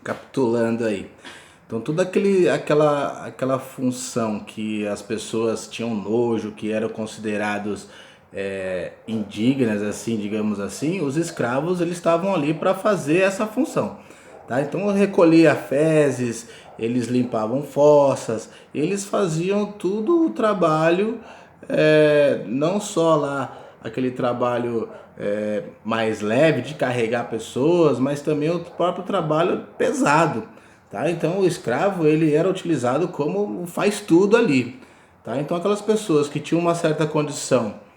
Recapitulando aí. Então, toda aquela função que as pessoas tinham nojo, que eram considerados indignas, assim, digamos assim, os escravos eles estavam ali para fazer essa função, tá? Então, recolhia fezes, eles limpavam fossas, eles faziam tudo o trabalho, não só lá aquele trabalho mais leve de carregar pessoas, mas também o próprio trabalho pesado, tá? Então o escravo ele era utilizado como faz tudo ali, tá? Então aquelas pessoas que tinham uma certa condição,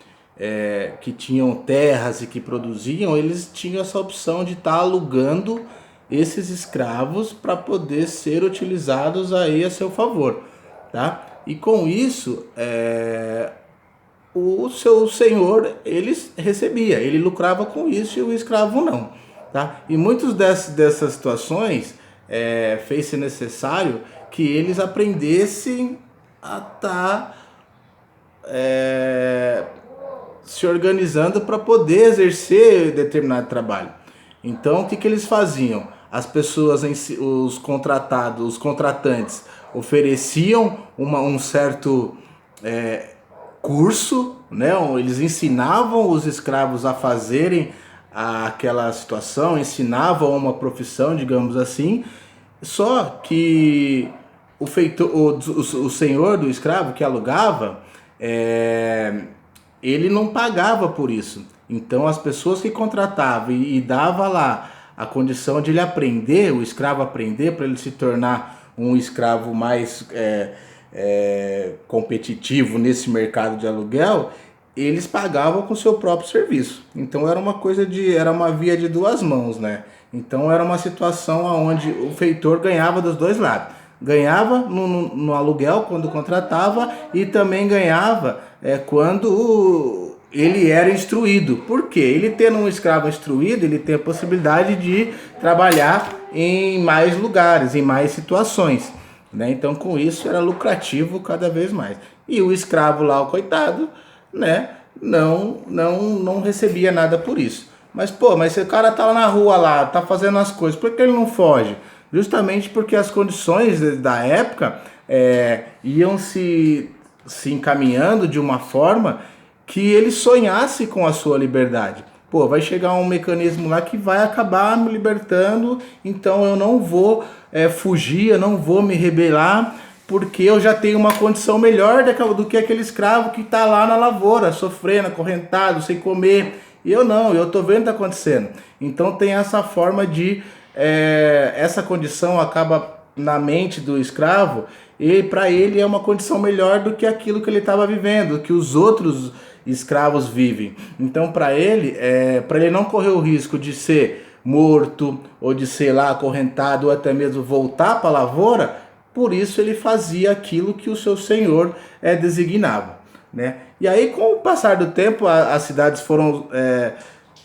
que tinham terras e que produziam, eles tinham essa opção de estar alugando esses escravos para poder ser utilizados aí a seu favor, tá? E com isso, o seu senhor ele recebia, ele lucrava com isso e o escravo não, tá? E muitas dessas situações fez-se necessário que eles aprendessem a estar se organizando para poder exercer determinado trabalho. Então, o que eles faziam? As pessoas, os contratados, os contratantes, ofereciam um certo curso, né? Eles ensinavam os escravos a fazerem aquela situação, ensinavam uma profissão, digamos assim, só que o senhor do escravo que alugava, ele não pagava por isso. Então as pessoas que contratavam e dava lá a condição de ele aprender, o escravo aprender, para ele se tornar um escravo mais competitivo nesse mercado de aluguel, eles pagavam com o seu próprio serviço. Então era uma via de duas mãos, né? Então era uma situação onde o feitor ganhava dos dois lados. Ganhava no aluguel quando contratava e também ganhava quando ele era instruído. Por quê? Ele tendo um escravo instruído, ele tem a possibilidade de trabalhar em mais lugares, em mais situações, né? Então com isso era lucrativo cada vez mais. E o escravo lá, o coitado, né, não recebia nada por isso. Mas se o cara tá lá na rua lá, tá fazendo as coisas, por que ele não foge? Justamente porque as condições da época iam se encaminhando de uma forma que ele sonhasse com a sua liberdade. Vai chegar um mecanismo lá que vai acabar me libertando, então eu não vou fugir, eu não vou me rebelar, porque eu já tenho uma condição melhor do que aquele escravo que está lá na lavoura, sofrendo, acorrentado, sem comer. E eu não, eu estou vendo o que está acontecendo. Então tem essa forma de... essa condição acaba na mente do escravo, e para ele é uma condição melhor do que aquilo que ele estava vivendo, que os outros escravos vivem. Então para ele não correr o risco de ser morto, ou de ser lá acorrentado, ou até mesmo voltar para a lavoura, por isso ele fazia aquilo que o seu senhor designava, né? E aí, com o passar do tempo, as cidades foram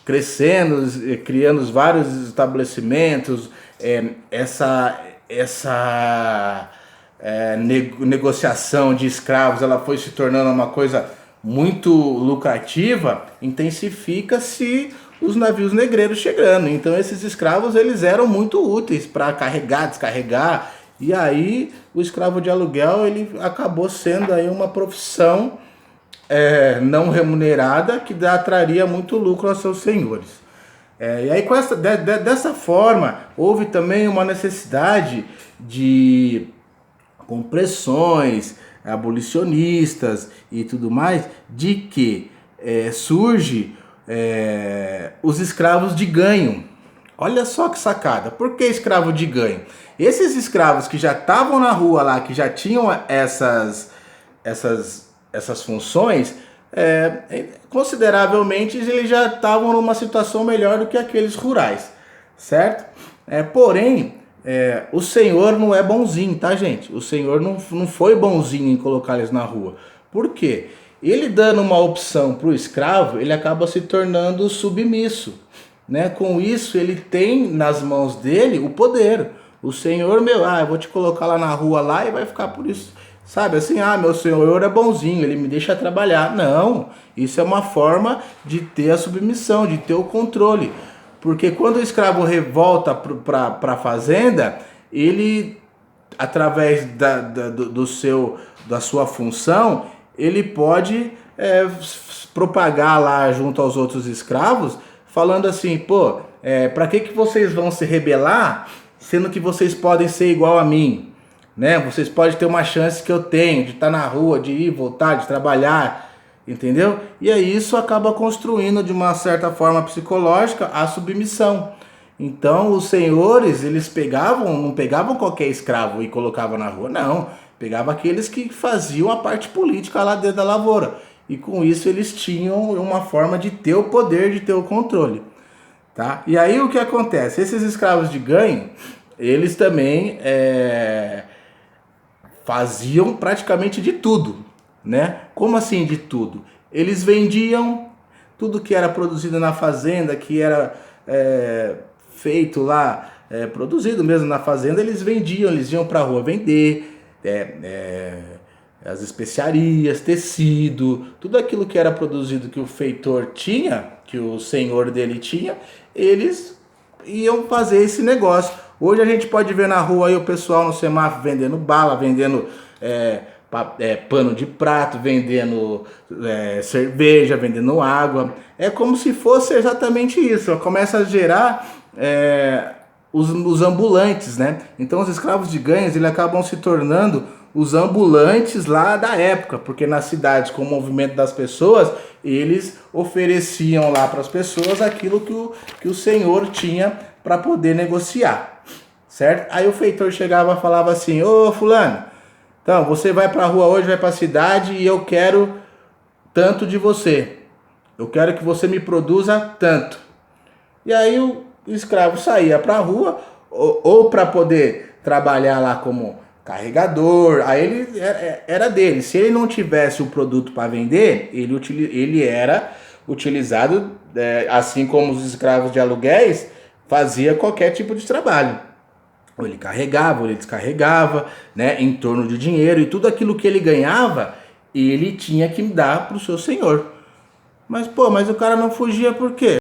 crescendo, criando vários estabelecimentos, essa negociação de escravos ela foi se tornando uma coisa muito lucrativa, intensifica-se os navios negreiros chegando. Então esses escravos eles eram muito úteis para carregar, descarregar, e aí o escravo de aluguel ele acabou sendo aí uma profissão não remunerada que traria muito lucro aos seus senhores. E aí dessa forma houve também uma necessidade com pressões abolicionistas e tudo mais, de que surge os escravos de ganho. Olha só que sacada. Por que escravo de ganho? Esses escravos que já estavam na rua lá, que já tinham essas funções, consideravelmente eles já estavam numa situação melhor do que aqueles rurais, certo? Porém, o Senhor não é bonzinho, tá, gente? O Senhor não foi bonzinho em colocar eles na rua. Por quê? Ele dando uma opção para o escravo, ele acaba se tornando submisso, né? Com isso, ele tem nas mãos dele o poder. O Senhor, eu vou te colocar lá na rua lá e vai ficar por isso. Sabe assim, meu senhor é bonzinho, ele me deixa trabalhar. Não, isso é uma forma de ter a submissão, de ter o controle. Porque quando o escravo volta para a fazenda, ele, através da sua função, ele pode propagar lá junto aos outros escravos, falando assim, pô, para que vocês vão se rebelar, sendo que vocês podem ser igual a mim, né? Vocês podem ter uma chance que eu tenho de estar na rua, de ir, voltar, de trabalhar, entendeu? E aí isso acaba construindo de uma certa forma psicológica a submissão. Então os senhores, eles não pegavam qualquer escravo e colocavam na rua, não. Pegava aqueles que faziam a parte política lá dentro da lavoura. E com isso eles tinham uma forma de ter o poder, de ter o controle. Tá? E aí o que acontece? Esses escravos de ganho, eles também faziam praticamente de tudo, né? Como assim de tudo? Eles vendiam tudo que era produzido na fazenda, que era feito lá, produzido mesmo na fazenda, eles vendiam, eles iam para a rua vender, as especiarias, tecido, tudo aquilo que era produzido que o feitor tinha, que o senhor dele tinha, eles iam fazer esse negócio. Hoje a gente pode ver na rua aí o pessoal no semáforo vendendo bala, vendendo pano de prato, vendendo cerveja, vendendo água. É como se fosse exatamente isso. Começa a gerar os ambulantes, né? Então os escravos de ganhos, eles acabam se tornando os ambulantes lá da época, porque nas cidades, com o movimento das pessoas, eles ofereciam lá para as pessoas aquilo que o senhor tinha para poder negociar, certo? Aí o feitor chegava e falava assim, ô fulano, então você vai para a rua hoje, vai para a cidade e eu quero tanto de você, eu quero que você me produza tanto. E aí o escravo saía para a rua ou para poder trabalhar lá como carregador, aí ele era dele. Se ele não tivesse o produto para vender, ele era utilizado, assim como os escravos de aluguéis, fazia qualquer tipo de trabalho. Ou ele carregava, ou ele descarregava, né, em torno de dinheiro, e tudo aquilo que ele ganhava, ele tinha que dar para o seu senhor. Mas o cara não fugia por quê?